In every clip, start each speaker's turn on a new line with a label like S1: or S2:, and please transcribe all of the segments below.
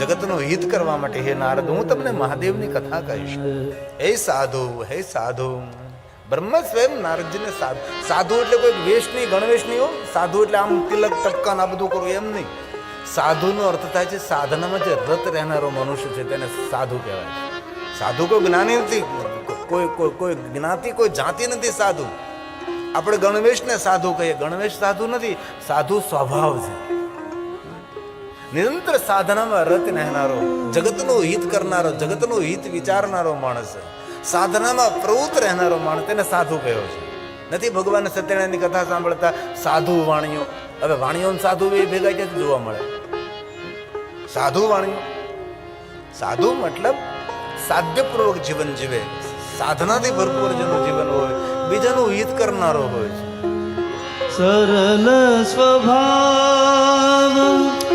S1: જગતનું હિત કરવા માટે હે નારદ હું તમને મહાદેવની કથા કહીશ. હે સાધુ, હે સાધુ. બ્રહ્મ સ્વયં નારદજીને સાધુ, સાધુ એટલે કોઈ વેશ નહીં, ગણવેશ નહીં હો. સાધુ એટલે આમ તિલક ટપકાન આ બધું કરવું એમ નહીં. સાધુનો અર્થ થાય છે સાધનામાં જે રત રહેનારો મનુષ્ય છે તેને સાધુ કહેવાય. સાધુ કોઈ જ્ઞાની નથી, કોઈ જ્ઞાતિ, કોઈ જાતિ નથી સાધુ. આપણે ગણવેશને સાધુ કહીએ, ગણવેશ સાધુ નથી, સાધુ સ્વભાવ છે. નિરંતર સાધનામાં રત રહેનારો, જગતનું હિત કરનારો, જગતનું હિત વિચારનારો માણસ, સાધનામાં પ્રવૃત્ત રહેનારો માણસ તેને સાધુ કહ્યો છે. નથી ભગવાન સત્યનારાયણની કથા સાંભળતા સાધુ વાણીઓ. હવે વાણીઓ સાધુ એ ભેગા ક્યાંથી જોવા મળે? સાધુ વાણીઓ, સાધુ મતલબ સાધ્યપૂર્વક જીવન જીવે, સાધનાથી ભરપૂર જેનું જીવન હોય, બીજાનું હિત કરનારો હોય છે.
S2: સરળ સ્વભાવ.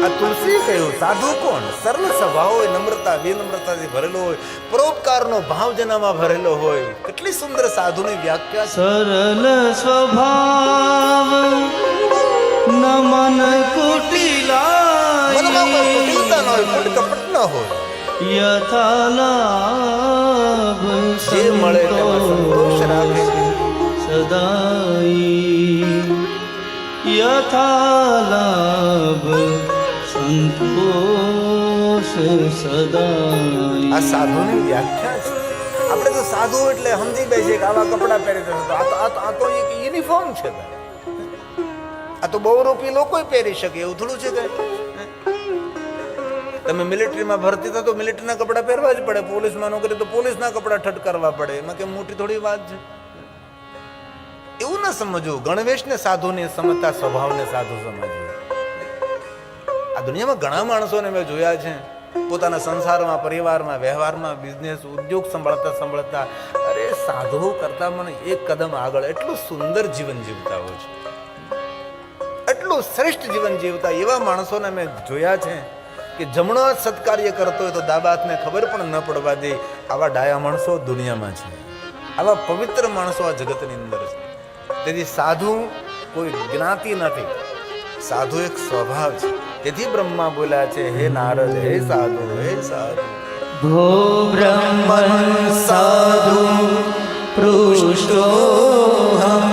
S1: આ તુલસી કહ્યું સાધુ કોણ? સરળ સ્વભાવ હોય, નમ્રતા વિનમ્રતાથી ભરેલો હોય, પરોપકારનો ભાવ જેનામાં ભરેલો હોય. કેટલી સુંદર સાધુની વ્યાખ્યા.
S2: સરળ સ્વભાવ નમન કુટિલાય.
S1: મનમાં કોઈ કુટિલતા ન હોય, કુટ કપટ ન હોય.
S2: યથાલાભ
S1: જે મળે તેમાં સંતોષ રાખે.
S2: સદાઈ યથાલાભ સંતોષ સદાઈ.
S1: આ સાધુની વ્યાખ્યા છે. આપણે તો સાધુ એટલે સમજી બેસીએ કે આવા કપડાં પહેરી દે. આ તો એક યુનિફોર્મ છે. આ તો બહુરૂપી લોકો પહેરી શકે એવું થોડું છે. કઈ તમે મિલિટરીમાં ભરતી થતો મિલિટરીના કપડાં પહેરવા જ પડે, પોલીસમાં નોકરી તો પોલીસના કપડાં ઠટકારવા પડે. એમાં કે મોટી થોડી વાત છે. એવું ના સમજવું. ગણવેશને સાધુને સમજતા સ્વભાવને સાધુ સમજવું. આ દુનિયામાં ઘણા માણસોને મેં જોયા છે પોતાના સંસારમાં, પરિવારમાં, વ્યવહારમાં, બિઝનેસ, ઉદ્યોગ સંભાળતા અરે સાધુ કરતા મને એક કદમ આગળ એટલું સુંદર જીવન જીવતા હોય છે, એટલું શ્રેષ્ઠ જીવન જીવતા એવા માણસોને મેં જોયા છે કે જમણો સત્કાર્ય કરતો હોય તો દાબાતને ખબર પણ ન પડવા દે. આવા ડાયા માણસો દુનિયામાં છે, આવા પવિત્ર માણસો આ જગતની અંદર છે. તેથી સાધુ કોઈ જ્ઞાતિ નથી, સાધુ એક સ્વભાવ છે. તેથી બ્રહ્મા બોલ્યા છે હે નારદ, હે સાધુ, હે સાધુ.
S2: ભો બ્રહ્મ સાધુ પૃષ્ટોહમ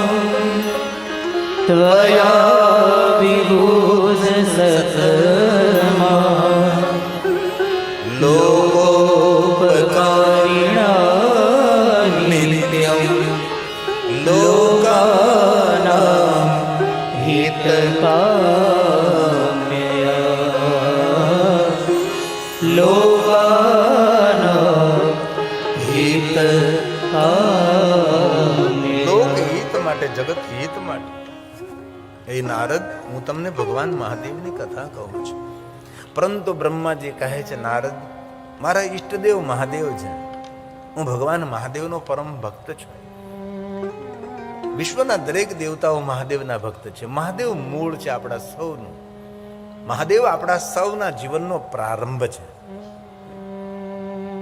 S2: ત્વયા વિભૂષ સતમા લોકોપકારિણા નિત્યમ લોકાનાં હિતકામ્યયા લોકાનાં હિતકામ્યયા.
S1: લોક હિત માટે, જગત હિત માટે. હે નારદ, હું તમને ભગવાન મહાદેવની કથા કહું છું. પરંતુ બ્રહ્માજી કહે છે નારદ, મારા ઈષ્ટદેવ મહાદેવ છે, હું ભગવાન મહાદેવનો પરમ ભક્ત છું. વિશ્વના દરેક દેવતાઓ મહાદેવના ભક્ત છે. મહાદેવ મૂળ છે આપણા સૌનું. મહાદેવ આપણા સૌના જીવનનો પ્રારંભ છે.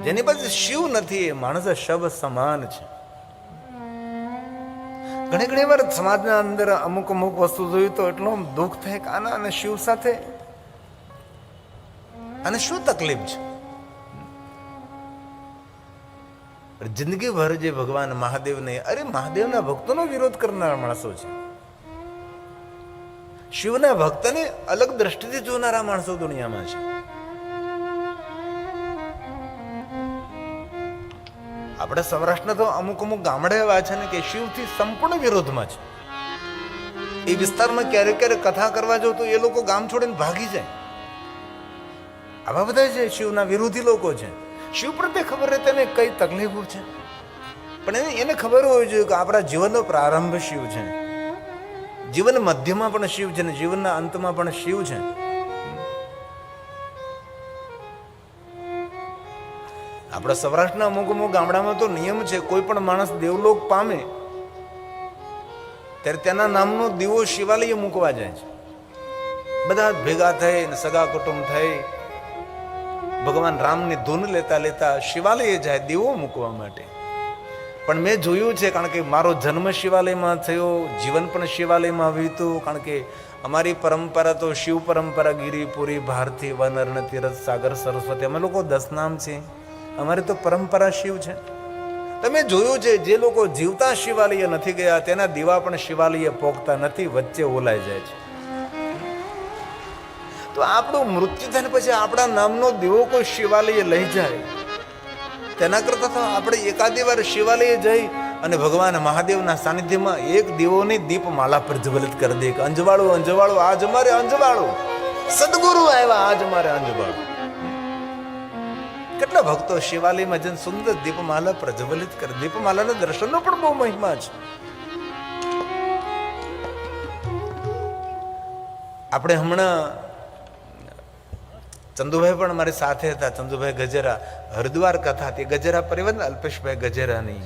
S1: જેની પાસે શિવ નથી એ માણસ શવ સમાન છે. ઘણી વાર સમાજના અંદર અમુક વસ્તુ જોયું તો એટલું દુઃખ થાય કે આના અને શિવ સાથે અને શું તકલીફ છે. જિંદગીભર જે ભગવાન મહાદેવને, અરે મહાદેવના ભક્તોનો વિરોધ કરનારા માણસો છે, શિવના ભક્તને અલગ દ્રષ્ટિથી જોનારા માણસો દુનિયામાં છે. આપણે સૌરાષ્ટ્રના તો અમુક ગામડા એવા છે ને કે શિવથી સંપૂર્ણ વિરોધમાં છે. એ વિસ્તારમાં ક્યારેક કથા કરવા જાવ તો એ લોકો ગામ છોડીને ભાગી જાય. આવા બધા છે શિવના વિરોધી લોકો છે. શિવ પ્રત્યે ખબર રહે તેને કઈ તકલીફો છે, પણ એને ખબર હોવી જોઈએ કે આપણા જીવનનો પ્રારંભ શિવ છે, જીવન મધ્યમાં પણ શિવ છે ને જીવનના અંતમાં પણ શિવ છે. આપણા સૌરાષ્ટ્રના અમુક ગામડામાં તો નિયમ છે, કોઈ પણ માણસ દેવલોક પામે ત્યારે તેના નામનો દીવો શિવાલય મૂકવા જાય છે. બધા ભેગા થઈ સગા કુટુંબ થઈ ભગવાન રામની ધૂન લેતા લેતા શિવાલયે જાય દીવો મૂકવા માટે. પણ મેં જોયું છે, કારણ કે મારો જન્મ શિવાલયમાં થયો, જીવન પણ શિવાલયમાં વીત્યું, કારણ કે અમારી પરંપરા તો શિવ પરંપરા, ગિરિપુરી, ભારતી, વનર્ણ, તીરથ, સાગર, સરસ્વતી, અમે લોકો 10 નામ છે, અમારી તો પરંપરા શિવ છે. તમે જોયું છે, જે લોકો જીવતા શિવાલય નથી ગયા તેના દીવા પણ શિવાલય પોખતા નથી, વચ્ચે ઓલાઈ જાય છે. તો આપણું મૃત્યુ થાય પછી આપણા નામનો દીવો કોઈ શિવાલય લઈ જાય, તેના કરતા તો આપણે એકાદી વાર શિવાલય જઈ અને ભગવાન મહાદેવના સાનિધ્યમાં એક દીવોની દીપમાલા પ્રજ્વલિત કરી દે. અંજવાળું અંજવાળું આજ મારે અંજવાળું, સદગુરુ આવ્યા આજ મારે અંજવાળું. કેટલા ભક્તો શિવાલયમાં જઈને સુંદર દીપમાલા પ્રજ્વલિત કરે. દીપમાલાના દર્શનનો પણ બહુ મહિમા છે. આપણે હમણાં ચંદુભાઈ પણ મારી સાથે હતા, ચંદુભાઈ ગજેરા, હરિદ્વાર કથા હતી, ગજેરા પરિવાર અલ્પેશભાઈ ગજેરાની.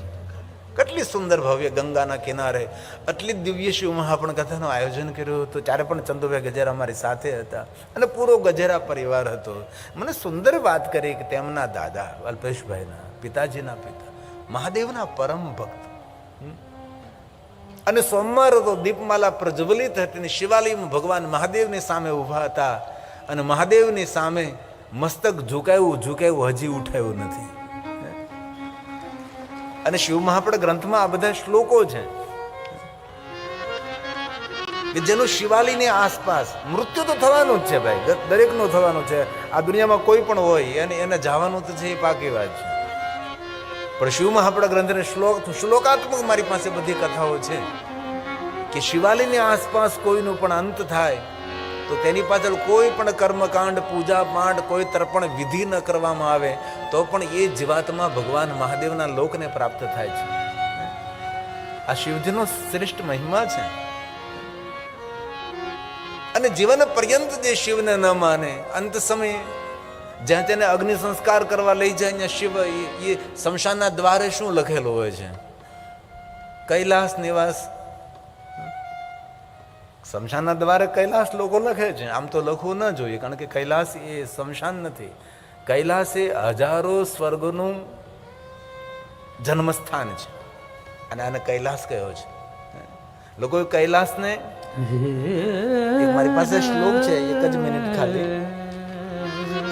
S1: કેટલી સુંદર ભવ્ય ગંગાના કિનારે આટલી દિવ્ય શિવ મહાપણ કથાનું આયોજન કર્યું હતું. ત્યારે પણ ચંદુભાઈ ગજેરા મારી સાથે હતા અને પૂરો ગજેરા પરિવાર હતો. મને સુંદર વાત કરી કે તેમના દાદા અલ્પેશભાઈના પિતાજીના પિતા મહાદેવના પરમ ભક્ત, અને સોમવાર હતો, દીપમાલા પ્રજ્વલિત હતી અને શિવાલયમાં ભગવાન મહાદેવની સામે ઊભા હતા અને મહાદેવની સામે મસ્તક ઝુકાયું હજી ઉઠાયું નથી. અને શિવ મહાપણ ગ્રંથમાં આ બધા શ્લોકો છે કે જેનું શિવાલયની આસપાસ મૃત્યુ તો થવાનું જ છે ભાઈ, દરેકનું થવાનું છે. આ દુનિયામાં કોઈ પણ હોય એને જવાનું તો છે, એ પાકી વાત છે. પણ શિવ મહાપણ ગ્રંથને શ્લોકાત્મક મારી પાસે બધી કથાઓ છે કે શિવાલયની આસપાસ કોઈનું પણ અંત થાય તો તેની પાછળ કોઈ પણ કર્મકાંડ, પૂજા પાઠ, કોઈ તર્પણ વિધિ ન કરવામાં આવે તો પણ એ જીવાત્મા ભગવાન મહાદેવના લોકને પ્રાપ્ત થાય છે. આ શિવજીનો શ્રેષ્ઠ મહિમા છે. અને જીવન પર્યંત જે શિવને ન માને, અંત સમયે જ્યાં તેને અગ્નિ સંસ્કાર કરવા લઈ જાય ત્યાં શિવ, એ શમશાનના દ્વારે શું લખેલું હોય છે? કૈલાસ નિવાસ. શમશાનના દ્વારે કૈલાસ લોકો લખે છે. આમ તો લખવું ન જોઈએ, કારણ કે કૈલાસ એ શમશાન નથી. કૈલાસ એ હજારો સ્વર્ગનું જન્મસ્થાન છે અને આને કૈલાસ કહ્યો છે. લોકો કૈલાસને, એક મારી પાસે શ્લોક છે, 1 જ મિનિટ ખાલી.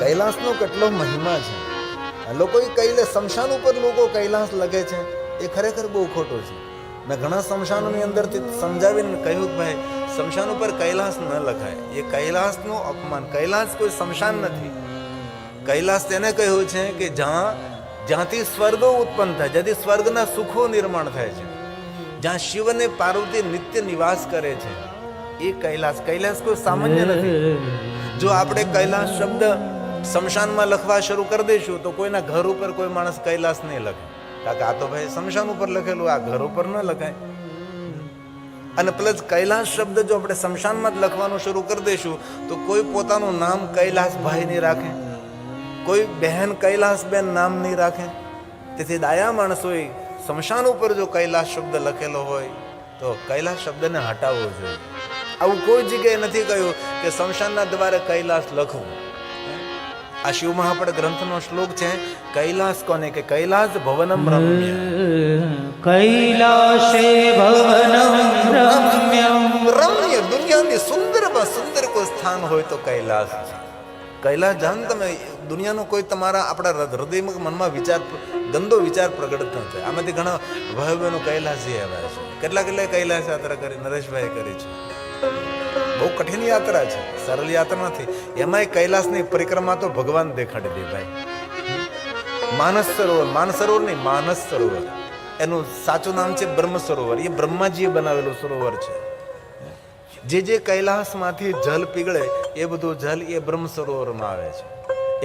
S1: કૈલાસનો કેટલો મહિમા છે. લોકો શમશાન ઉપર લોકો કૈલાસ લખે છે, એ ખરેખર બહુ ખોટું છે. મેં ઘણા શમશાનોની અંદરથી સમજાવીને કહ્યું કે ભાઈ શમશાન ઉપર કૈલાસ ન લખાય, એ કૈલાસનું અપમાન. કૈલાસ કોઈ શમશાન નથી. કૈલાસ તેને કહ્યું છે કે જ્યાંથી સ્વર્ગો ઉત્પન્ન થાય, જ્યાંથી સ્વર્ગના સુખો નિર્માણ થાય છે, જ્યાં શિવ અને પાર્વતી નિત્ય નિવાસ કરે છે, એ કૈલાસ. કૈલાસ કોઈ સામાન્ય નથી. જો આપણે કૈલાસ શબ્દ શમશાનમાં લખવા શરૂ કરી દઈશું તો કોઈના ઘર ઉપર કોઈ માણસ કૈલાસ નહીં લખે, કારણ કે આ તો ભાઈ શમશાન ઉપર લખેલું, આ ઘર ઉપર ન લખાય. અને પ્લસ કૈલાસ શબ્દ જો આપણે શમશાનમાં જ લખવાનું શરૂ કરી દઈશું તો કોઈ પોતાનું નામ કૈલાસભાઈ નહીં રાખે, કોઈ બહેન કૈલાસબેન નામ નહીં રાખે. તેથી ડાયા માણસોએ શમશાન ઉપર જો કૈલાસ શબ્દ લખેલો હોય તો કૈલાસ શબ્દને હટાવવો જોઈએ. આવું કોઈ જગ્યાએ નથી કહ્યું કે શમશાનના દ્વારે કૈલાસ લખવું. આ શિવ મહાપણ ગ્રંથનો શ્લોક છે. કૈલાસ કોને કે કૈલાસ ભવનમ રમ્ય,
S2: કૈલાસે ભવનમ રમ્યમ.
S1: રમ્ય દુનિયાની સુંદરમાં સુંદર કોઈ સ્થાન હોય તો કૈલાસ છે. કૈલાસ જાણ તમે દુનિયાનો કોઈ તમારા આપણા હૃદયમાં મનમાં વિચાર, ગંદો વિચાર પ્રગટ ન થાય. આમાંથી ઘણા ભાઈ બહેનો કૈલાસી આવ્યા છે. કેટલા કૈલાસ યાત્રા કરી, નરેશભાઈ કરી છે. બહુ કઠિન યાત્રા છે, સરળ યાત્રા નથી. એમાંય કૈલાસની પરિક્રમા તો ભગવાન દેખાડી દે ભાઈ. માનસ સરોવર નહીં, માનસ સરોવર, એનું સાચું નામ છે બ્રહ્મ સરોવર. એ બ્રહ્માજીએ બનાવેલું સરોવર છે. જે કૈલાસમાંથી જલ પીગળે એ બધું જલ એ બ્રહ્મ સરોવરમાં આવે છે.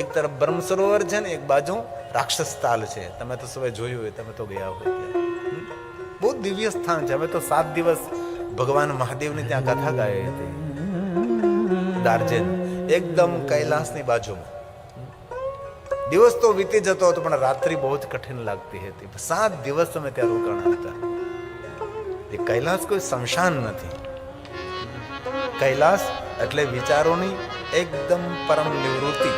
S1: એક તરફ બ્રહ્મ સરોવર છે ને એક બાજુ રાક્ષસ તાલ છે. તમે તો સવારે જોયું હોય, તમે તો ગયા હોય. બહુ દિવ્ય સ્થાન છે. અમે તો 7 દિવસ ભગવાન મહાદેવની ત્યાં કથા ગાઈ હતી. દાર્જિન એકદમ કૈલાસની બાજુમાં. દિવસ તો વીતી જતો હતો પણ રાત્રિ બહુ જ કઠિન લાગતી હતી. 7 દિવસ અમે ત્યાં રોકાણા હતા. એ કૈલાસ કોઈ શમશાન નથી. કૈલાસ એટલે વિચારોની એકદમ પરમ નિવૃત્તિ,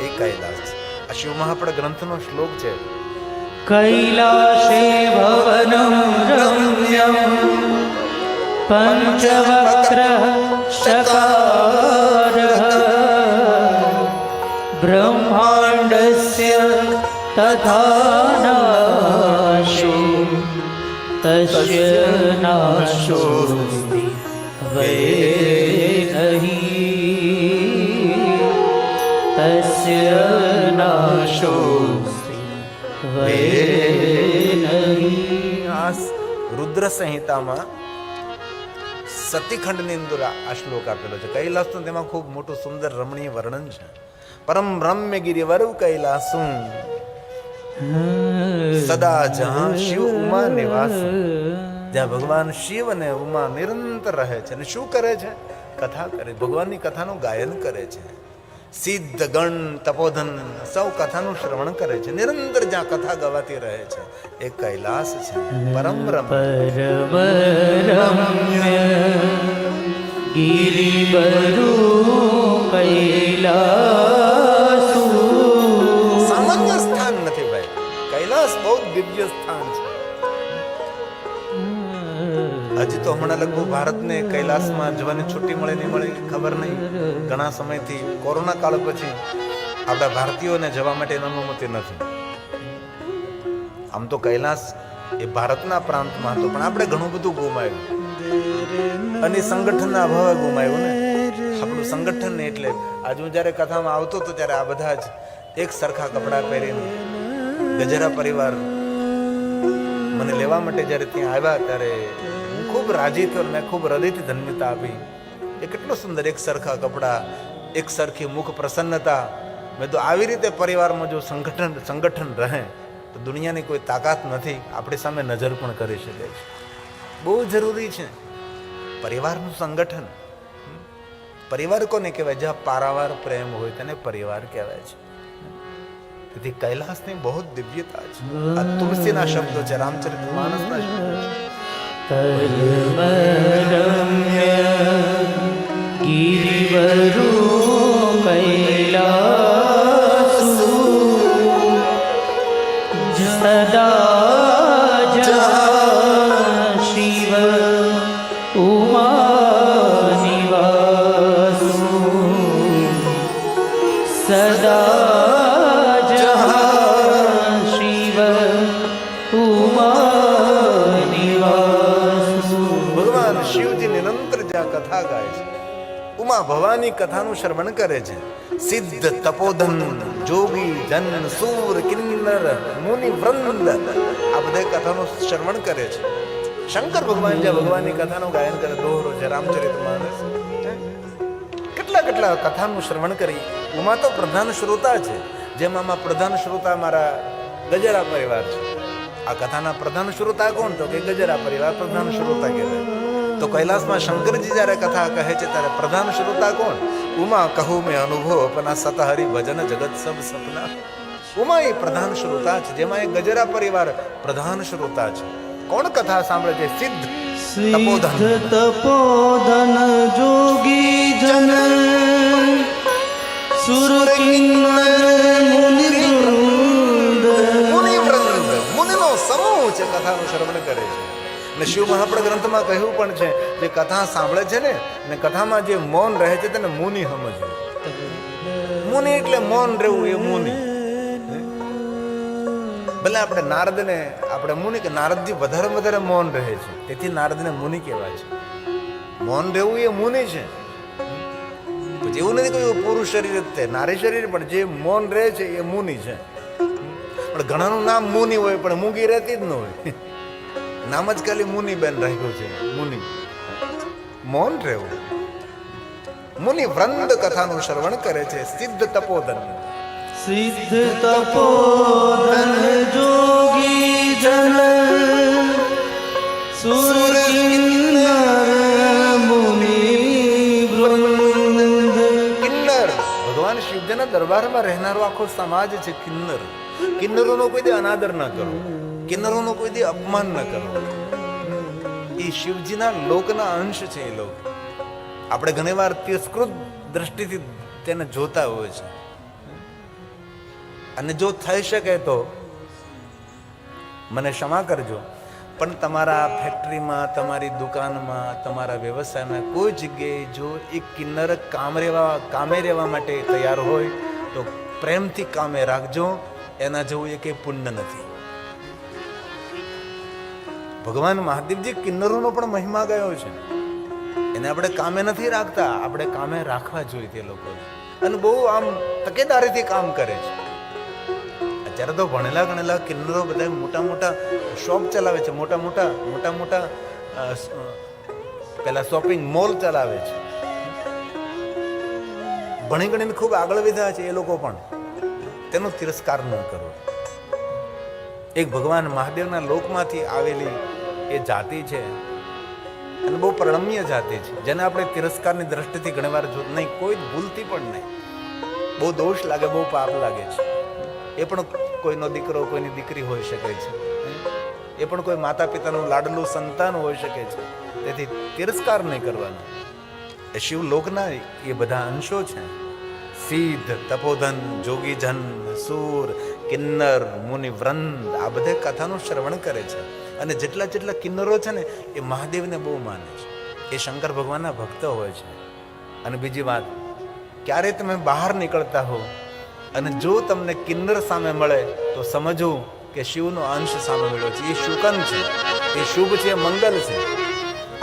S1: એ કૈલાસ છે. આ શિવ મહાપણ ગ્રંથનો શ્લોક છે
S2: कैलासे भवनं रम्यं पञ्चवक्त्रः शकारः ब्रह्माण्डस्य तथा नाशो तस्य नाशो वैनहि तस्य नाशो
S1: આ રુદ્ર સંહિતામાં સતીખંડની અંદર આ શ્લોક આપેલો છે. કૈલાસનું તેમાં ખૂબ મોટું સુંદર રમણીય વર્ણન છે. પરમ રમ્ય ગિરિવરુ કૈલાસું સદા જહાં શિવ ઉમા નિવાસ, જ્યાં ભગવાન શિવ અને ઉમા નિરંતર રહે છે. અને શું કરે છે? કથા કરે, ભગવાનની કથાનું ગાયન કરે છે. સિદ્ધ ગણ તપોધન સૌ કથાનું શ્રવણ કરે છે. નિરંતર જ્યાં કથા ગવાતી રહે છે એ કૈલાસ છે. પરમ
S2: રમ્ય ગિરિવરુ કૈલાસુ.
S1: સામાન્ય સ્થાન નથી ભાઈ, કૈલાસ બહુ દિવ્ય સ્થાન છે. હજી તો હમણાં લગભગ ભારતને કૈલાસમાં જવાની છુટ્ટી મળે નહીં મળે ખબર નહીં. ઘણા સમયથી કોરોના કાળ પછી આપણા ભારતીયોને જવા માટે અનુમતિ નથી. આમ તો કૈલાસ એ ભારતના પ્રાંતમાં હતો, પણ આપણે ઘણું બધું ગુમાવ્યું અને સંગઠનના અભાવે ગુમાવ્યું ને. આપણું સંગઠન ને એટલે આજે હું જ્યારે કથામાં આવતો હતો ત્યારે આ બધા જ એક સરખા કપડાં પહેરીને ગજરા પરિવાર મને લેવા માટે જ્યારે ત્યાં આવ્યા ત્યારે ખૂબ રાજી થયો. મેં ખૂબ હૃદયથી ધન્યતા આપી. એ કેટલો સુંદર એક સરખા કપડાં, એક સરખી મુખ પ્રસન્નતા. મેં તો આવી રીતે પરિવારમાં જો સંગઠન રહે તો દુનિયાની કોઈ તાકાત નથી આપણી સામે નજર પણ કરી શકે છે. બહુ જરૂરી છે પરિવારનું સંગઠન. પરિવાર કોને કહેવાય? જ્યાં પારાવાર પ્રેમ હોય તેને પરિવાર કહેવાય છે. તેથી કૈલાસની બહુ દિવ્યતા છે. આ તુલસીના શબ્દો છે, રામચરિતમાનસના શબ્દો છે.
S2: રમ્ય ગિરિવરુ કૈલાસુ સદા જહાં શિવ ઉમા નિવાસુ સદા જહાં શિવ ઉમા નિવાસુ.
S1: ભગવાન શિવજી નિરંતર જ્યાં કથા ગાય છે, ઉમા ભવાની કથાનું શ્રવણ કરે છે. સિદ્ધ તપોધન જોગી જન સૂર કિન્નર મુનિ વૃંદ આ બધા કથાનું શ્રવણ કરે છે. શંકર ભગવાન જ્યાં ભગવાનની કથાનું ગાયન કરે, દોહરો છે, રામચરિતમાનસ, કેટલા કેટલા કથાનું શ્રવણ કરી. ઉમા તો પ્રધાન શ્રોતા છે. જેમ આમાં પ્રધાન શ્રોતા મારા ગજરા પરિવાર છે. આ કથાના પ્રધાન શ્રોતા કોણ? તો કે ગજરા પરિવાર પ્રધાન શ્રોતા કહેવાય. તો કૈલાસમાં શંકરજી જ્યારે કથા કહે છે ત્યારે પ્રધાન શ્રોતા કોણ? ઉમા કહું મેં અનુભવ અપના સત હરિ ભજન જગત સબ સપના. ઉમા એ પ્રધાન શ્રોતા છે, જેમાં એ ગજરા પરિવાર પ્રધાન શ્રોતા છે. કોણ કથા સાંભળે છે? સિદ્ધ
S2: તપોધન જોગી જન સુર કિન્નર મુનિ
S1: વૃંદ, મુનિનો સમૂહ છે કથાનું શ્રવણ કરે છે. ને શિવ મહાપ્રદ ગ્રંથમાં કહ્યું પણ છે જે કથા સાંભળે છે ને કથામાં જે મૌન રહે છે તેને મુનિ સમજવું. મુનિ એટલે મૌન રહેવું, એ મુનિ. ભલે આપણે નારદને આપણે મુનિ કે નારદજી વધારે મૌન રહે છે, તેથી નારદને મુનિ કહેવાય છે. મૌન રહેવું એ મુનિ છે. પછી એવું નથી કહ્યું પુરુષ શરીર જ તે, નારી શરીર પણ જે મૌન રહે છે એ મુનિ છે. પણ ઘણાનું નામ મુનિ હોય પણ મૂંગી રહેતી જ ન હોય. નામ જ ખાલી મુનિ બેન રાખ્યું છે, મુનિ. મૌન રહેવું. મુનિ વૃંદ કથાનું શ્રવણ કરે છે. સિદ્ધ તપોધન,
S2: સિદ્ધ તપોધન જોગી જન સુર કિન્નર મુનિ વૃંદ.
S1: કિન્નર ભગવાન શિવજીના દરબારમાં રહેનારો આખો સમાજ છે. કિન્નર, કિન્નરોનો કોઈ દે અનાદર ન કરો, કિન્નરોનો કોઈ દે અપમાન ન કરો. એ શિવજીના લોકના અંશ છે. એ લોક આપણે ઘણીવાર તિરસ્કૃત દ્રષ્ટિથી તેને જોતા હોય છે. અને જો થઈ શકે તો મને ક્ષમા કરજો, પણ તમારા ફેક્ટરીમાં, તમારી દુકાનમાં, તમારા વ્યવસાયમાં કોઈ જગ્યાએ જો એક કિન્નર કામે રહેવા માટે તૈયાર હોય તો પ્રેમથી કામે રાખજો. એના જેવું એ કંઈ પુણ્ય નથી. ભગવાન મહાદેવજી કિન્નરોનો પણ મહિમા ગયો છે. એને આપણે કામે નથી રાખતા, આપણે કામે રાખવા જોઈએ તે લોકો, અને બહુ આમ તકેદારીથી કામ કરે છે. અત્યારે તો ભણેલા ગણેલા કિન્નરો બધા મોટા મોટા શોપ ચલાવે છે, મોટા મોટા પેલા શોપિંગ મોલ ચલાવે છે. ભણી ગણીને ખૂબ આગળ વધ્યા છે એ લોકો, પણ તેનો તિરસ્કાર ન કરવો. એક ભગવાન મહાદેવના લોકમાંથી આવેલી એ જાતિ છે, અને બહુ પ્રણમ્ય જાતિ છે, જેને આપણે તિરસ્કારની દ્રષ્ટિથી ઘણીવાર જોત નહીં, કોઈ ભૂલથી પણ નહીં. બહુ દોષ લાગે, બહુ પાપ લાગે છે. એ પણ કોઈનો દીકરો, કોઈની દીકરી હોઈ શકે છે. એ પણ કોઈ માતા પિતાનું લાડલું સંતાન હોઈ શકે છે. તેથી તિરસ્કાર નહીં કરવાનો. એ શિવલોકના એ બધા અંશો છે. સિદ્ધ, તપોધન, જોગીજન, સૂર, કિન્નર, મુનિ વૃંદ, આ બધે કથાનું શ્રવણ કરે છે. અને જેટલા કિન્નરો છે ને એ મહાદેવને બહુ માને છે. એ શંકર ભગવાનના ભક્ત હોય છે. અને બીજી વાત, ક્યારે તમે બહાર નીકળતા હો અને જો તમને કિન્નર સામે મળે તો સમજવું કે શિવનો અંશ સામે મળ્યો છે. એ શુકન છે, એ શુભ છે, મંગલ છે.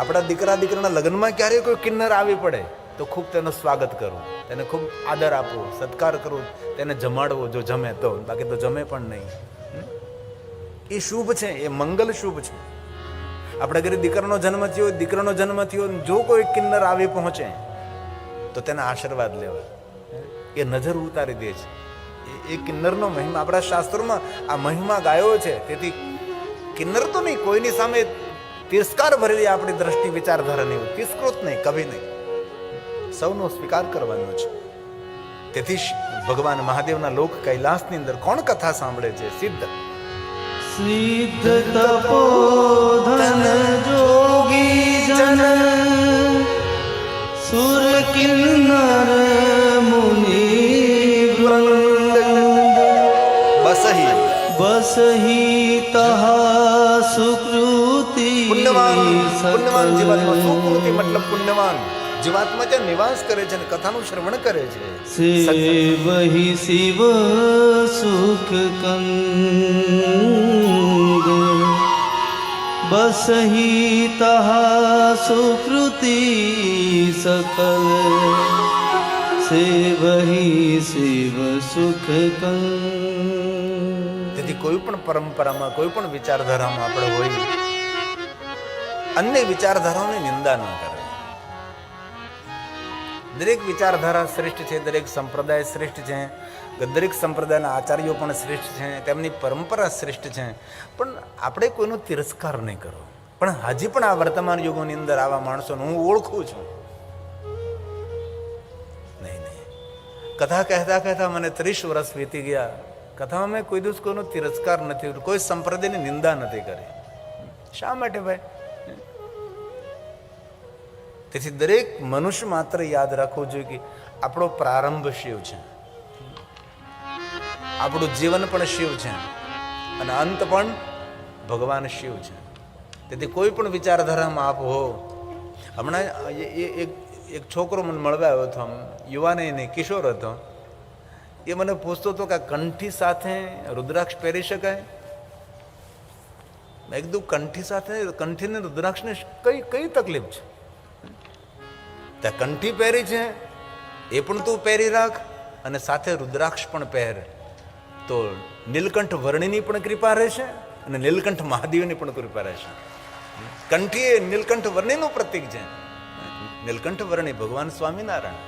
S1: આપણા દીકરાના લગ્નમાં ક્યારેય કોઈ કિન્નર આવી પડે તો ખૂબ તેનું સ્વાગત કરવું, તેને ખૂબ આદર આપવો, સત્કાર કરવો, તેને જમાડવો જો જમે તો, બાકી તો જમે પણ નહીં. એ શુભ છે, એ મંગલ શુભ છે. આપણા ઘરે દીકરાનો જન્મ થયો, જો કોઈ કિન્નર આવી પહોંચે તો તેના આશીર્વાદ લેવા, એ નજર ઉતારી દે છે. એ કિન્નરનો મહિમા આપણા શાસ્ત્રોમાં આ મહિમા ગાયો છે. તેથી કિન્નર તો નહીં, કોઈની સામે તિરસ્કાર ભરેલી આપણી દ્રષ્ટિ વિચારધારા નહીં, તિરસ્કૃત નહીં, કભી નહીં, સૌનો સ્વીકાર કરવાનો છે. તેથી ભગવાન મહાદેવના લોક કૈલાસની અંદર કોણ કથા સાંભળે છે? સિદ્ધ,
S2: સિદ્ધ તપોધન જોગી જન, સુર કિન્નર મુનિ વૃંદ, બસહી તહા સુકૃતિ.
S1: પુણ્યવાન જીવાત્મા, સુકૃતિ મતલબ પુણ્યવાન જીવાત્મા જ્યાં નિવાસ કરે છે અને કથાનું શ્રવણ કરે છે,
S2: સેવહી શિવ સુખ કંદ, બસહી તહા સુકૃતિ સકલ, સેવહી શિવ સુખ કંદ.
S1: તેથી કોઈ પણ પરંપરામાં, કોઈ પણ વિચારધારામાં આપણે હોય, અન્ય વિચારધારાઓની નિંદા ન કરે. દરેક વિચારધારા શ્રેષ્ઠ છે, દરેક સંપ્રદાય શ્રેષ્ઠ છે, દરેક સંપ્રદાયના આચાર્યો પણ શ્રેષ્ઠ છે, તેમની પરંપરા શ્રેષ્ઠ છે. પણ આપણે કોઈનો તિરસ્કાર નહીં કરવો. પણ હજી પણ આ વર્તમાન યુગોની અંદર આવા માણસોને હું ઓળખું છું. નહીં, કથા કહેતા મને 30 વર્ષ વીતી ગયા. કથામાં મેં કોઈ દિવસ કોઈનો તિરસ્કાર નથી, કોઈ સંપ્રદાયની નિંદા નથી કરી. શા માટે ભાઈ? તેથી દરેક મનુષ્ય માત્ર યાદ રાખવું જોઈએ કે આપણો પ્રારંભ શિવ છે, આપણું જીવન પણ શિવ છે, અને અંત પણ ભગવાન શિવ છે. તેથી કોઈ પણ વિચારધારામાં આપ હો. હમણાં એક છોકરો મને મળવા આવ્યો હતો, યુવાન નહીં, કિશોર હતો. એ મને પૂછતો હતો કે કંઠી સાથે રુદ્રાક્ષ પહેરી શકાય? મેં કીધું કંઠી સાથે, કંઠીને રુદ્રાક્ષને કઈ તકલીફ છે? ત્યાં કંઠી પહેરી છે એ પણ તું પહેરી રાખ, અને સાથે રુદ્રાક્ષ પણ પહેર, તો નીલકંઠ વર્ણિની પણ કૃપા રહેશે અને નીલકંઠ મહાદેવની પણ કૃપા રહેશે. કંઠી એ નીલકંઠ વર્ણિનું પ્રતીક છે. નીલકંઠ વર્ણિ ભગવાન સ્વામિનારાયણ,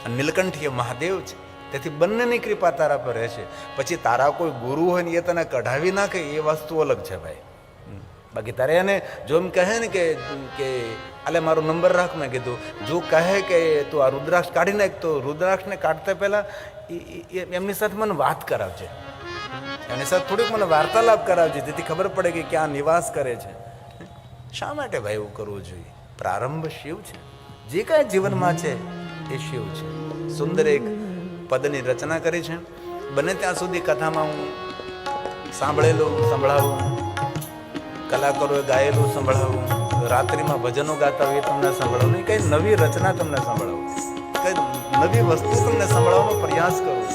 S1: અને નીલકંઠ એ મહાદેવ છે. તેથી બંનેની કૃપા તારા પર રહેશે. પછી તારા કોઈ ગુરુ હોય ને એ તને કઢાવી નાખે એ વસ્તુ અલગ છે ભાઈ. બાકી તારે એને જો એમ કહે ને કે આલે મારો નંબર રાખ, મેં કીધું જો કહે કે તું આ રુદ્રાક્ષ કાઢી નાખ, તો રુદ્રાક્ષને કાઢતા પહેલા એમની સાથે મને વાત કરાવજે, એની સાથે થોડીક મને વાર્તાલાપ કરાવજે, જેથી ખબર પડે કે ક્યાં નિવાસ કરે છે. શા માટે ભાઈ એવું કરવું જોઈએ? પ્રારંભ શિવ છે, જે કાંઈ જીવનમાં છે એ શિવ છે. સુંદર એક પદની રચના કરી છે. બને ત્યાં સુધી કથામાં હું સાંભળેલું સંભળાવું, કલાકારોએ ગાયેલું સંભળાવું, રાત્રિમાં ભજનો ગાતા હોય એ તમને સંભળાવું, કંઈ નવી રચના તમને સંભળાવું, કંઈ નવી વસ્તુ તમને સંભળાવવાનો પ્રયાસ કરું.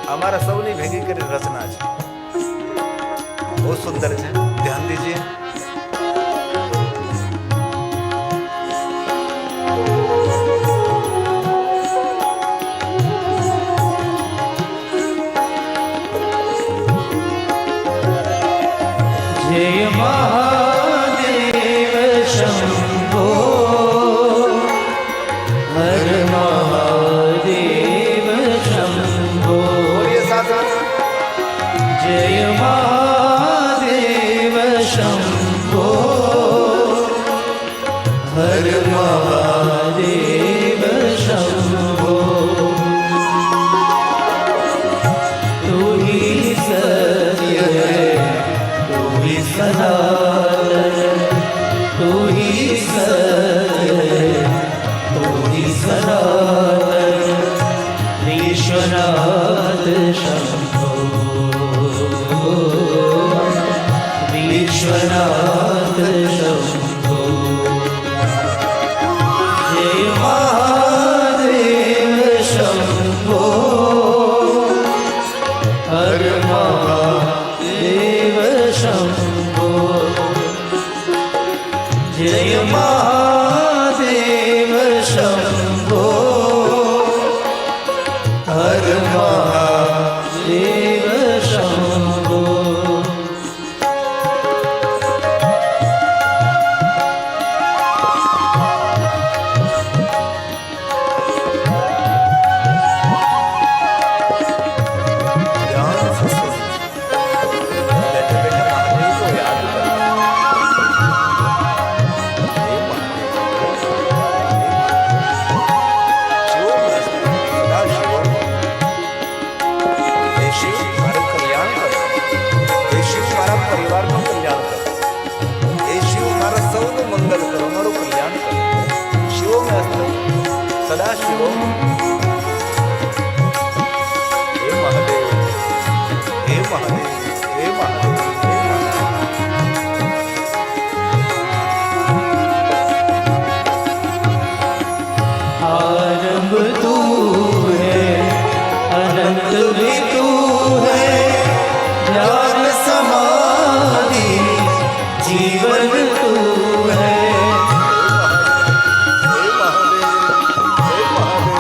S1: અમારા સૌની ભેગી કરી રચના છે, બહુ સુંદર છે, ધ્યાન દીજીએ.
S2: जय महादेव शंभो हर महादेव शंभो.
S1: બોલીએ સાથે.
S2: जय महादेव शंभो हर महादेव शंभो. तू ही सत्य है, तू ही सनातन, तू ही सत्य है, तू ही सनातन. विश्वनाथ शंभो, विश्वनाथ शंभो. जय महादेव शंभो हर महादेव शंभो. जय महादेव शंभो हर महादेव शंभो.
S1: ધ્યાન से सुनो. बैठे बैठे महादेव को याद करो. हे महादेव, शिव सदा शिव. हे शिव મારું કલ્યાણ કરો. હે શિવ મારા પરિવારનું કલ્યાણ કરો. હે શિવ મારા સૌનું મંગલ કરો, મારું કલ્યાણ કરો. શિવો મેં અસ્ત્ર સદા શિવો. હે મહાદેવ, હે મહાદેવ, હે મહાદેવ, હે મહાદેવ.
S2: आरंभ तू है, अनंत भी तू है, ज्ञान समाधि जीवन तू है.
S1: હે મહાદેવ, હે મહાદેવ.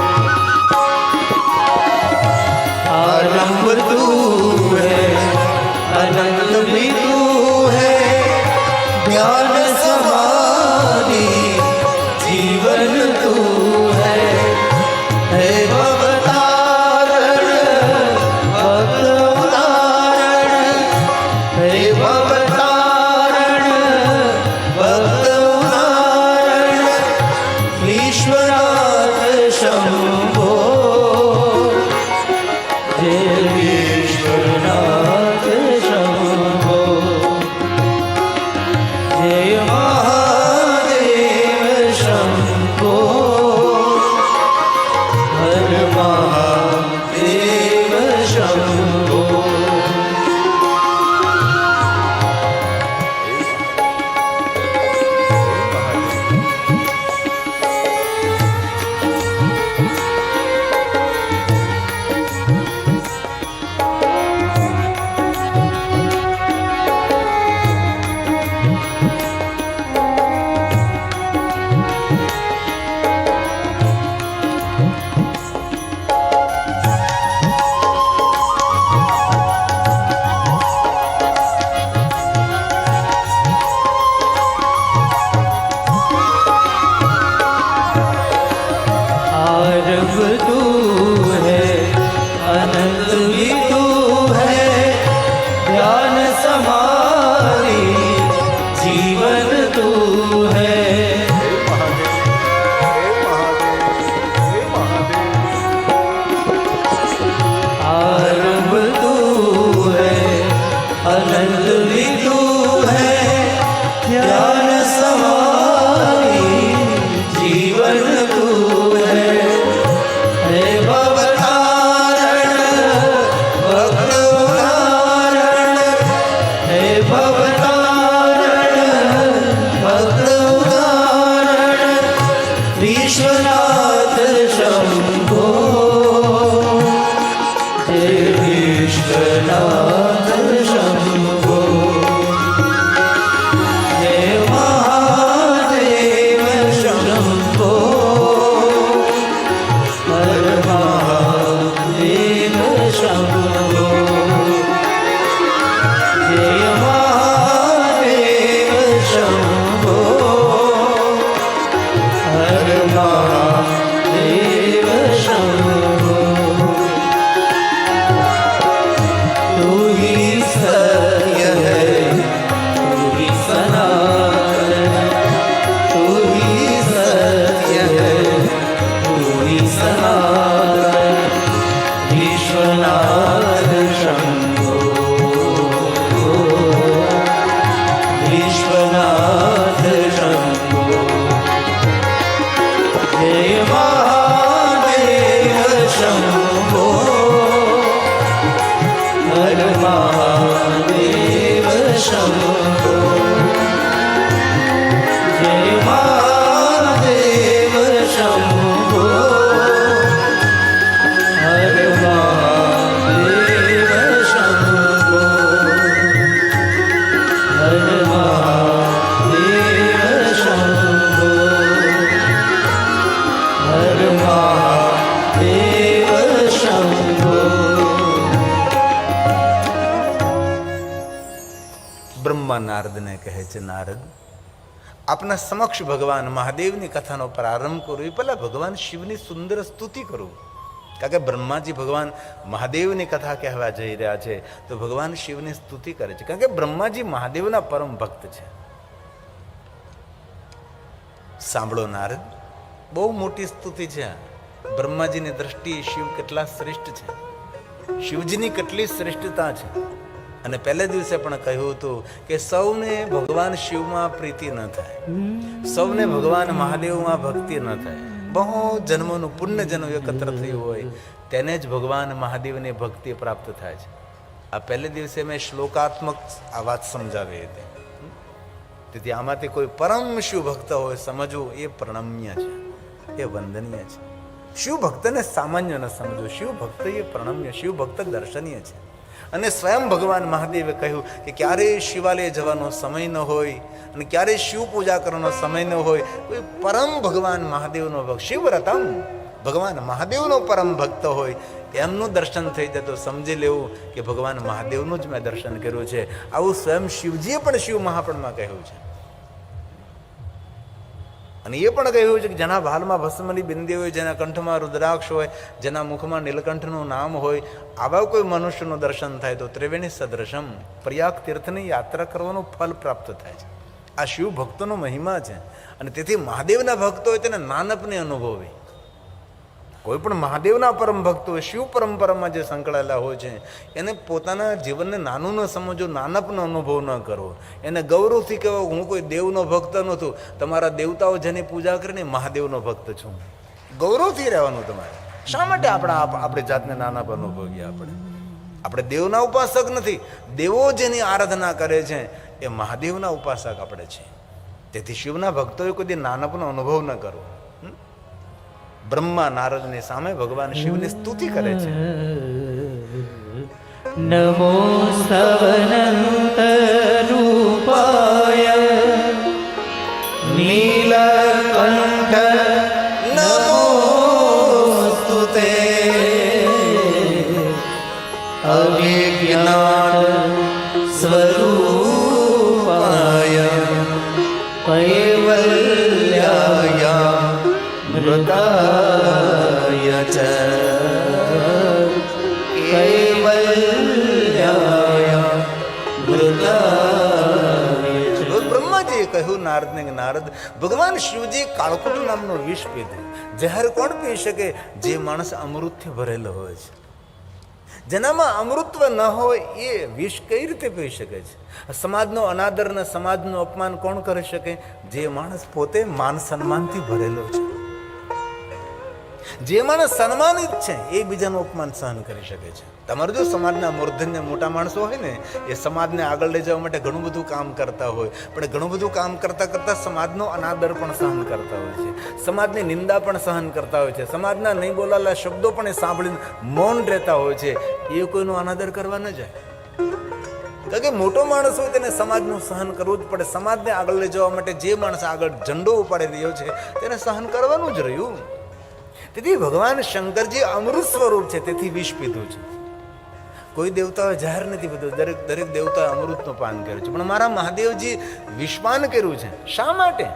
S2: आरंभ तू है, अनंत भी तू है, ज्ञान समाधि जीवन तू है. हे भवतारण भक्त उदाहरण, हे भवतारण भक्त उदाहरण. विश्वनाथ शंभो, जय हे विश्वनाथ शंभो हे महादेव शंभो हर महादेव शंभो हे महादेव शंभो हर महादेव शंभो तू ही सत्य है तू ही सनातन तू ही सत्य है तू ही सनातन विश्वनाथ शंभो विश्वनाथ शंभो हे महादेव शंभो हर महादेव शंभो हे महादेव शंभो हर महादेव शंभो हर महादेव शंभो हर महादेव शंभो
S1: બ્રહ્મા નારદને કહે છે, નારદ આપના સમક્ષ ભગવાન મહાદેવની કથાનો પ્રારંભ કરું એ પહેલા ભગવાન શિવની સુંદર સ્તુતિ કરું. કારણ કે બ્રહ્માજી ભગવાન મહાદેવની કથા કહેવા જઈ રહ્યા છે તો ભગવાન શિવની સ્તુતિ કરે છે, કારણ કે બ્રહ્માજી મહાદેવના પરમ ભક્ત છે. સાંભળો નારદ, બહુ મોટી સ્તુતિ છે. બ્રહ્માજીની દ્રષ્ટિએ શિવ કેટલા શ્રેષ્ઠ છે, શિવજીની કેટલી શ્રેષ્ઠતા છે. અને પહેલે દિવસે પણ કહ્યું હતું કે સૌને ભગવાન શિવમાં પ્રીતિ ન થાય, સૌને ભગવાન મહાદેવમાં ભક્તિ ન થાય. બહુ જન્મોનું પુણ્ય જન્મ એકત્ર થયું હોય તેને જ ભગવાન મહાદેવની ભક્તિ પ્રાપ્ત થાય છે. આ પહેલે દિવસે મેં શ્લોકાત્મક આ વાત સમજાવી હતી. તેથી આમાંથી કોઈ પરમ શિવ ભક્ત હોય સમજવું એ પ્રણમ્ય છે, એ વંદનીય છે. શિવ ભક્તને સામાન્ય ન સમજો, શિવ ભક્ત એ પ્રણમ્ય, શિવ ભક્ત દર્શનીય છે. અને સ્વયં ભગવાન મહાદેવે કહ્યું કે ક્યારેય શિવાલય જવાનો સમય ન હોય અને ક્યારેય શિવ પૂજા કરવાનો સમય ન હોય, કોઈ પરમ ભગવાન મહાદેવનો ભક્ત શિવરતમ ભગવાન મહાદેવનો પરમ ભક્ત હોય એમનું દર્શન થઈ જાય તો સમજી લેવું કે ભગવાન મહાદેવનું જ મેં દર્શન કર્યું છે. આવું સ્વયં શિવજીએ પણ શિવ મહાપણમાં કહ્યું છે. અને એ પણ કહ્યું છે કે જેના ભાલમાં ભસ્મની બિંદી હોય, જેના કંઠમાં રુદ્રાક્ષ હોય, જેના મુખમાં નીલકંઠનું નામ હોય, આવા કોઈ મનુષ્યનું દર્શન થાય તો ત્રિવેણી સદૃશમ પ્રયાગ તીર્થની યાત્રા કરવાનું ફલ પ્રાપ્ત થાય છે. આ શિવ ભક્તોનો મહિમા છે. અને તેથી મહાદેવના ભક્તો હોય તેને નાનપને અનુભવે. કોઈ પણ મહાદેવના પરમ ભક્તો હોય, શિવ પરંપરામાં જે સંકળાયેલા હોય છે એને પોતાના જીવનને નાનું ન સમજો, નાનપનો અનુભવ ન કરવો. એને ગૌરવથી કહેવો હું કોઈ દેવનો ભક્ત નહોતું, તમારા દેવતાઓ જેની પૂજા કરીને મહાદેવનો ભક્ત છું. ગૌરવથી રહેવાનું તમારે. શા માટે આપણી જાતને નાના પર અનુભવીએ? આપણે દેવના ઉપાસક નથી, દેવો જેની આરાધના કરે છે એ મહાદેવના ઉપાસક આપણે છે. તેથી શિવના ભક્તોએ કોઈ નાનપનો અનુભવ ન કરવો. બ્રહ્મા નારદની સામે ભગવાન શિવની સ્તુતિ કરે છે.
S2: નમો સવનંત રૂપાય નીલકંઠ નમોસ્તુતે અવિજ્ઞાન સ્વરૂપાય કૈવલ્યાય મૃદાય ચ કૈવલ્યાય મૃદાય ચ.
S1: બ્રહ્માજીએ કહ્યું નારદને કે નારદ, ભગવાન શિવજી કાળકુટ નામનો વિષ પીધું. ઝેર કોણ પી શકે? જે માણસ અમૃતથી ભરેલો હોય છે. જેનામાં અમૃતત્વ ન હોય એ વિષ કઈ રીતે પી શકે છે? સમાજનો અનાદર અને સમાજનું અપમાન કોણ કરી શકે? જે માણસ પોતે માન સન્માનથી ભરેલો છે. જે માણસ સન્માનિત છે એ બીજાનું અપમાન સહન કરી શકે છે. તમારે જો સમાજના મૂર્ધન્ય મોટા માણસો હોય ને, એ સમાજને આગળ લઈ જવા માટે ઘણું બધું કામ કરતા હોય, પણ ઘણું બધું કામ કરતા કરતા સમાજનો અનાદર પણ સહન કરતા હોય છે, સમાજની નિંદા પણ સહન કરતા હોય છે, સમાજના નહીં બોલાયેલા શબ્દો પણ એ સાંભળીને મૌન રહેતા હોય છે. એ કોઈનો અનાદર કરવા ન જાય. કારણ કે મોટો માણસ હોય તેને સમાજનું સહન કરવું જ પડે. સમાજને આગળ લઈ જવા માટે જે માણસ આગળ ઝંડો ઉપાડી રહ્યો છે તેને સહન કરવાનું જ રહ્યું. તેથી ભગવાન શંકરજી અમૃત સ્વરૂપ છે, તેથી વિષ પીધું છે. કોઈ દેવતાએ જાહેર નથી પીધું, દરેક દેવતાએ અમૃતનું પાન કર્યું છે. પણ મારા મહાદેવજી વિષપાન કર્યું છે. શા માટે?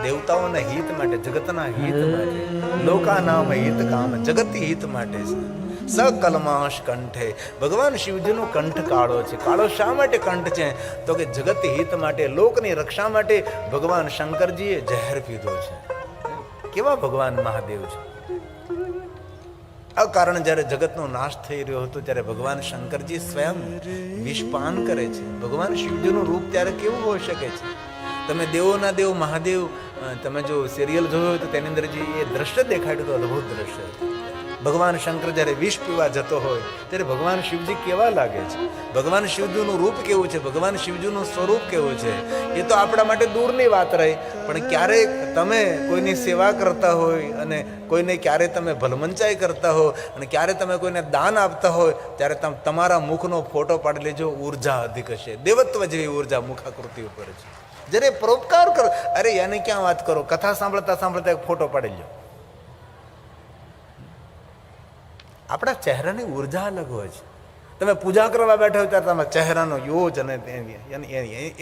S1: દેવતાઓના હિત માટે, જગતના હિત માટે, લોકાનામ હિત કામ, જગતી હિત માટે છે. સકલમાશ કંઠે, ભગવાન શિવજીનો કંઠ કાળો છે. કાળો શા માટે કંઠ છે? તો કે જગત હિત માટે, લોકની રક્ષા માટે ભગવાન શંકરજીએ ઝેર પીધો છે. કેવા ભગવાન મહાદેવ છે! આ કારણ જ્યારે જગતનો નાશ થઈ રહ્યો હતો ત્યારે ભગવાન શંકરજી સ્વયં વિષપાન કરે છે. ભગવાન શિવજીનું રૂપ ત્યારે કેવું હોઈ શકે છે? તમે દેવોના દેવ મહાદેવ, તમે જો સિરિયલ જોયો હોય તો તેની અંદર જે એ દ્રશ્ય દેખાડ્યું તો અદભુત દ્રશ્ય હતું. ભગવાન શંકર જ્યારે વિષ પીવા જતો હોય ત્યારે ભગવાન શિવજી કેવા લાગે છે, ભગવાન શિવજીનું રૂપ કેવું છે, ભગવાન શિવજીનું સ્વરૂપ કેવું છે, એ તો આપણા માટે દૂરની વાત રહી. પણ ક્યારેક તમે કોઈની સેવા કરતા હોય અને કોઈને ક્યારે તમે ભલમંચાઈ કરતા હો અને ક્યારે તમે કોઈને દાન આપતા હોય ત્યારે તમારા મુખનો ફોટો પાડી લેજો. ઉર્જા અધિક હશે, દેવત્વ જેવી ઉર્જા મુખાકૃતિ ઉપર છે. જ્યારે પરોપકાર કરો, અરે એને ક્યાં વાત કરો, કથા સાંભળતા સાંભળતા એક ફોટો પાડી લો. આપણા ચહેરાની ઉર્જા અલગ હોય છે. તમે પૂજા કરવા બેઠા હોય ત્યારે તમારા ચહેરાનો યોજ અને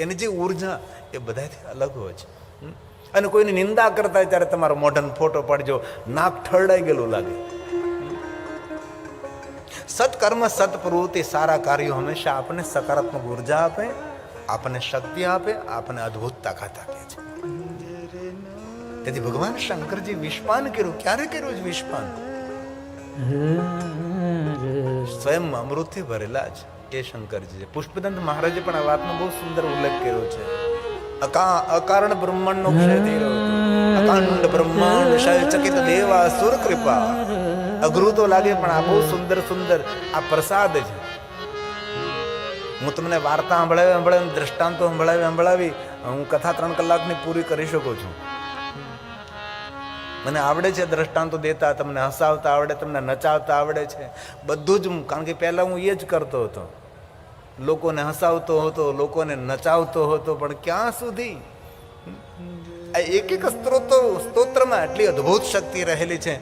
S1: એની જે ઉર્જા એ બધાથી અલગ હોય છે. અને કોઈની નિંદા કરતા હોય ત્યારે તમારો મોઢાનો ફોટો પાડજો, નાક ઠરડાઈ ગયેલું લાગે. સત્કર્મ સત પ્રવૃત્તિ, સારા કાર્યો હંમેશા આપણને સકારાત્મક ઉર્જા આપે, આપણને શક્તિ આપે, આપણને અદ્ભુત તાકાત આપે છે. તેથી ભગવાન શંકરજી વિષપાન કર્યું. ક્યારે કર્યું છે વિષપાન? સ્વયં અમૃતથી ભરેલા છે એ શંકરજી છે. પુષ્પદંત મહારાજે પણ આ વાતનો બહુ સુંદર ઉલ્લેખ કર્યો છે. અકારણ બ્રહ્માંડનો ક્ષય થઈ રહ્યો હતો. અકાંડ બ્રહ્માંડ ક્ષય ચકિત દેવા સુર કૃપા. અઘરું તો લાગે પણ આ બહુ સુંદર સુંદર આ પ્રસાદ છે. હું તમને વાર્તા સંભળાવી દ્રષ્ટાંતો સંભળાવી હું કથા 3 કલાકની પૂરી કરી શકું છું. મને આવડે છે દ્રષ્ટાંતો દેતા, તમને હસાવતા આવડે, તમને નચાવતા આવડે છે, બધું જ. કારણ કે પહેલાં હું એ જ કરતો હતો, લોકોને હસાવતો હતો, લોકોને નચાવતો હતો. પણ ક્યાં સુધી? એક એક સ્તોત્રમાં એટલી અદ્ભુત શક્તિ રહેલી છે.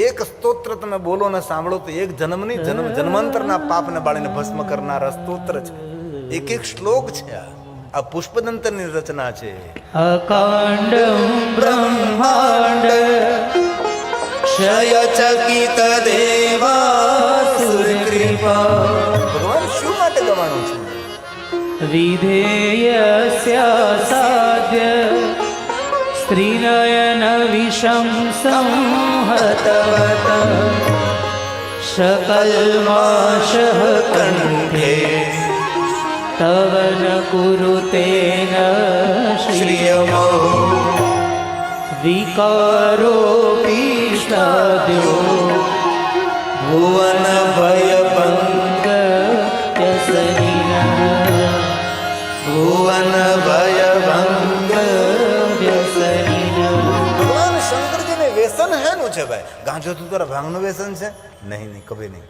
S1: એક સ્તોત્ર તમે બોલો ને સાંભળો તો એક જન્માંતરના પાપને બાળીને ભસ્મ કરનારા સ્તોત્ર છે. એક એક શ્લોક છે. આ પુષ્પદંતની રચના છે.
S2: અકાંડ બ્રહ્માંડ ક્ષય ચકિત દેવાસુર કૃપા.
S1: ભગવાન શું માટે ગવાનું છે?
S2: વિધેયસ્ય સાધ્ય સ્ત્રીનયન વિષમ સંહતવત શકલ્માશ કંઠે તવ ન કુરુતેન શ્રિયમો વિકારો પીષ્ટાદ્યો ભુવન ભય ભંગ વ્યસનિનઃ ભુવન ભય ભંગ વ્યસનિનઃ.
S1: ભગવાન શંકરજીને વ્યસન હેનું છે ભાઈ? ગાંજો તું તારા ભાંગનું વ્યસન છે? નહીં, કભી નહીં.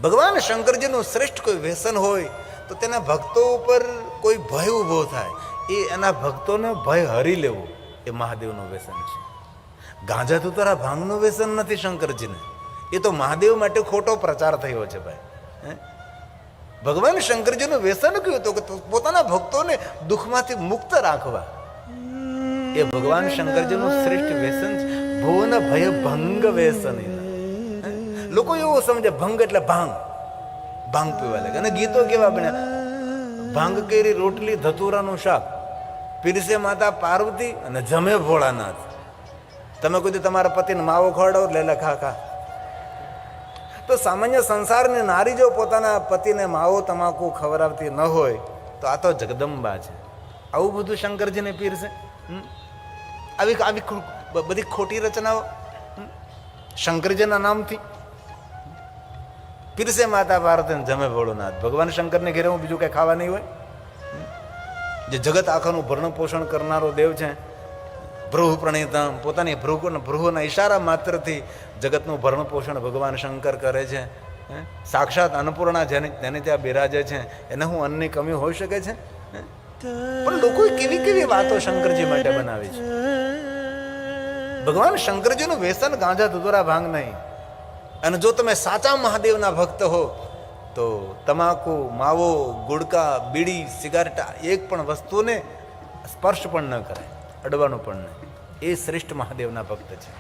S1: ભગવાન શંકરજીનું શ્રેષ્ઠ કોઈ વ્યસન હોય તો તેના ભક્તો ઉપર કોઈ ભય ઊભો થાય, એ એના ભક્તોને ભય હરી લેવું, એ મહાદેવનું વ્યસન છે. ગાંજા તું તારા ભાંગનું વ્યસન નથી શંકરજીને, એ તો મહાદેવ માટે ખોટો પ્રચાર થયો છે ભાઈ. ભગવાન શંકરજીનું વ્યસન કયું હતું કે પોતાના ભક્તોને દુઃખમાંથી મુક્ત રાખવા, એ ભગવાન શંકરજીનું શ્રેષ્ઠ વ્યસન છે. ભુવન ભય ભંગ વ્યસન. લોકો એવું સમજે ભંગ એટલે ભાંગ પીવા લાગે. અને ગીતો કેવા બન્યા? ભાંગ કેરી રોટલી ધતુરાનું શાક, પીરસે માતા પાર્વતી અને જમે ભોળાનાથ. તમે કોઈ તમારા પતિને માવો ખવડાવો લે ખા. તો સામાન્ય સંસારની નારી જો પોતાના પતિને માવો તમાકુ ખવડાવતી ન હોય તો આ તો જગદંબા છે. આવું બધું શંકરજીને પીરસે? આવી બધી ખોટી રચનાઓ. શંકરજીના નામથી પીરસે માતા પાર્વતી જમે ભોળોનાથ. ભગવાન શંકરને ઘેરે હું બીજું કઈ ખાવા નહીં હોય? જે જગત આખાનું ભરણ પોષણ કરનારો દેવ છે, ભ્રુવ પ્રણિતમ, પોતાની ભ્રુવના ઈશારા માત્રથી જગતનું ભરણ પોષણ ભગવાન શંકર કરે છે. સાક્ષાત અન્નપૂર્ણા જેને ત્યાં બિરાજે છે, એને હું અન્નની કમી હોઈ શકે છે? પણ લોકો કેવી કેવી વાતો શંકરજી માટે બનાવી છે. ભગવાન શંકરજીનું વ્યસન ગાંજા ધતુરા ભાંગ નહીં. અને જો તમે સાચા મહાદેવના ભક્ત હો તો તમાકુ, માવો, ગુડકા, બીડી, સિગારેટા એક પણ વસ્તુને સ્પર્શ પણ ન કરે, અડવાનું પણ નહીં. એ શ્રેષ્ઠ મહાદેવના ભક્ત છે.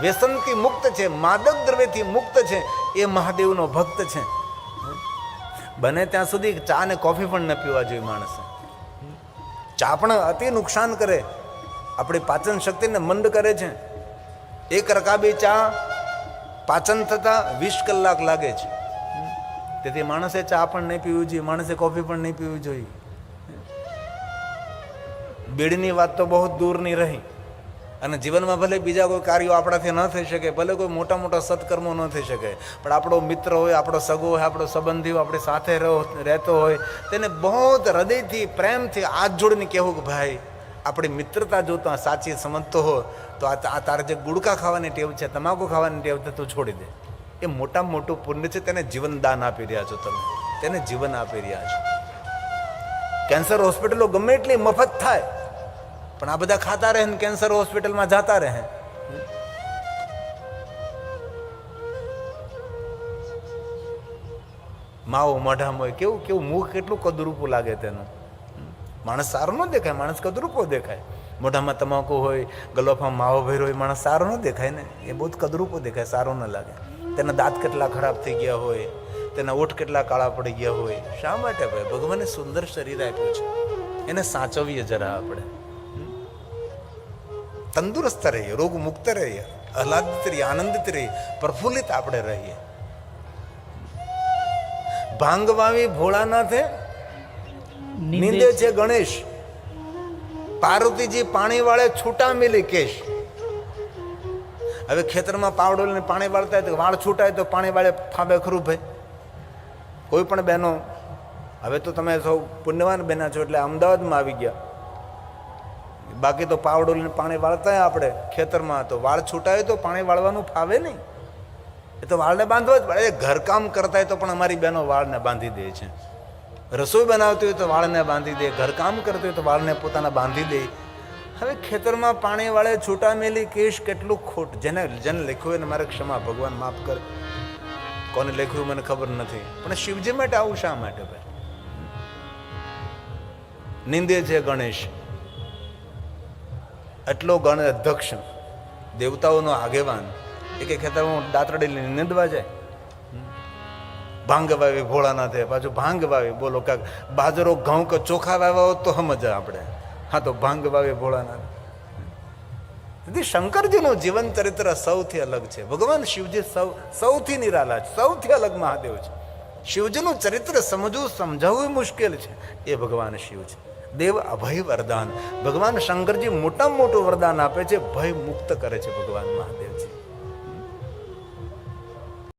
S1: વ્યસનથી મુક્ત છે, માદક દ્રવ્યથી મુક્ત છે, એ મહાદેવનો ભક્ત છે. બને ત્યાં સુધી ચા ને કોફી પણ ન પીવા જોઈએ માણસે. ચા પણ અતિ નુકસાન કરે, આપણી પાચન શક્તિને મંદ કરે છે. એક રકાબી ચા પાચન થતા 20 કલાક લાગે છે. તેથી માણસે ચા પણ નહીં પીવું જોઈએ, માણસે કોફી પણ નહીં પીવું જોઈએ. બીડીની વાત તો બહુ દૂરની રહી. અને જીવનમાં ભલે બીજા કોઈ કાર્યો આપણાથી ન થઈ શકે, ભલે કોઈ મોટા મોટા સત્કર્મો ન થઈ શકે, પણ આપણો મિત્ર હોય, આપણો સગો હોય, આપણો સંબંધી હોય, આપણી સાથે રહેતો હોય, તેને બહુ હૃદયથી પ્રેમથી હાથ જોડીને કહેવું કે ભાઈ આપણી મિત્રતા જો તો સાચી સમજતો હો તો આ તારે જે ગુડકા ખાવાની ટેવ છે, તમાકુ ખાવાની ટેવ છે, તું છોડી દે. એ મોટામાં મોટું પુણ્ય છે. તેને જીવન દાન આપી રહ્યા છો તમે, તેને જીવન આપી રહ્યા છો. કેન્સર હોસ્પિટલો ગમે એટલી મફત થાય, પણ આ બધા ખાતા રહે ને કેન્સર હોસ્પિટલમાં જતા રહે. માવો મોઢામાં હોય, કેવું કેવું મુખ કેટલું કદરૂપું લાગે તેનું. માણસ સારો ન દેખાય, માણસ કદરૂપો દેખાય. મોઢામાં તમાકુ હોય, ગલોફામાં માવો ભર્યો હોય, માણસ સારો ન દેખાય ને, એ બહુ કદરૂપો દેખાય, સારો ન લાગે. તેના દાંત કેટલા ખરાબ થઈ ગયા હોય, તેના ઓઠ કેટલા કાળા પડી ગયા હોય. શા માટે ભાઈ? ભગવાને સુંદર શરીર આપ્યું છે, એને સાચવીએ જરા. આપણે તંદુરસ્ત રહીએ, રોગ મુક્ત રહીએ, આહલાદિત રહીએ, આનંદિત રહીએ, પ્રફુલ્લિત આપણે રહીએ. ભાંગ વાવી ભોળાનાથે, નીંદે છે ગણેશ. પાર્વતીજી પાણી વાળે છૂટા મિલી કેશ. હવે ખેતરમાં પાવડોને પાણી વાળતા હોય તો વાળ છૂટાય તો પાણી વાળે ફાબે ખરું ભાઈ? કોઈ પણ બહેનો, હવે તો તમે સૌ પુણ્યવાન બહેના છો એટલે અમદાવાદમાં આવી ગયા, બાકી તો પાવડોને પાણી વાળતા આપણે ખેતરમાં, તો વાળ છૂટાય તો પાણી વાળવાનું ફાવે નહીં. એ તો વાળને બાંધવા જ પડે. ઘરકામ કરતા હોય તો પણ અમારી બહેનો વાળને બાંધી દે છે. રસોઈ બનાવતી હોય તો વાળને બાંધી દે, ઘરકામ કરતી હોય તો વાળને પોતાના બાંધી દે. હવે ખેતરમાં પાણી વાળે છૂટા મેલી કેશ, કેટલું ખોટ. જેને લખ્યું એને મારે ક્ષમા, ભગવાન માફ કરે. કોને લખ્યું મને ખબર નથી, પણ શિવજી માટે આવું શા માટે ભાઈ? નિંદે છે ગણેશ. એટલો ગણ અધ્યક્ષ, દેવતાઓનો આગેવાન, એક ખેતરમાં દાંતરડી લઈને નિંદવા જાય. ભાંગ વાવી ભોળાનાથે, પાછું ભાંગ વાવી. બોલો કાક બાજરો ઘઉં કે ચોખા વાવ્યા હોત તો સમજ આપણે. હા, તો ભાંગ વાવી ભોળાનાથ. તેથી શંકરજીનું જીવન ચરિત્ર સૌથી અલગ છે. ભગવાન શિવજી સૌથી નિરાલા છે, સૌથી અલગ મહાદેવ છે. શિવજીનું ચરિત્ર સમજવું, સમજાવવું મુશ્કેલ છે. એ ભગવાન શિવ છે. દેવ અભય વરદાન. ભગવાન શંકરજી મોટામાં મોટું વરદાન આપે છે, ભય મુક્ત કરે છે ભગવાન મહાદેવજી.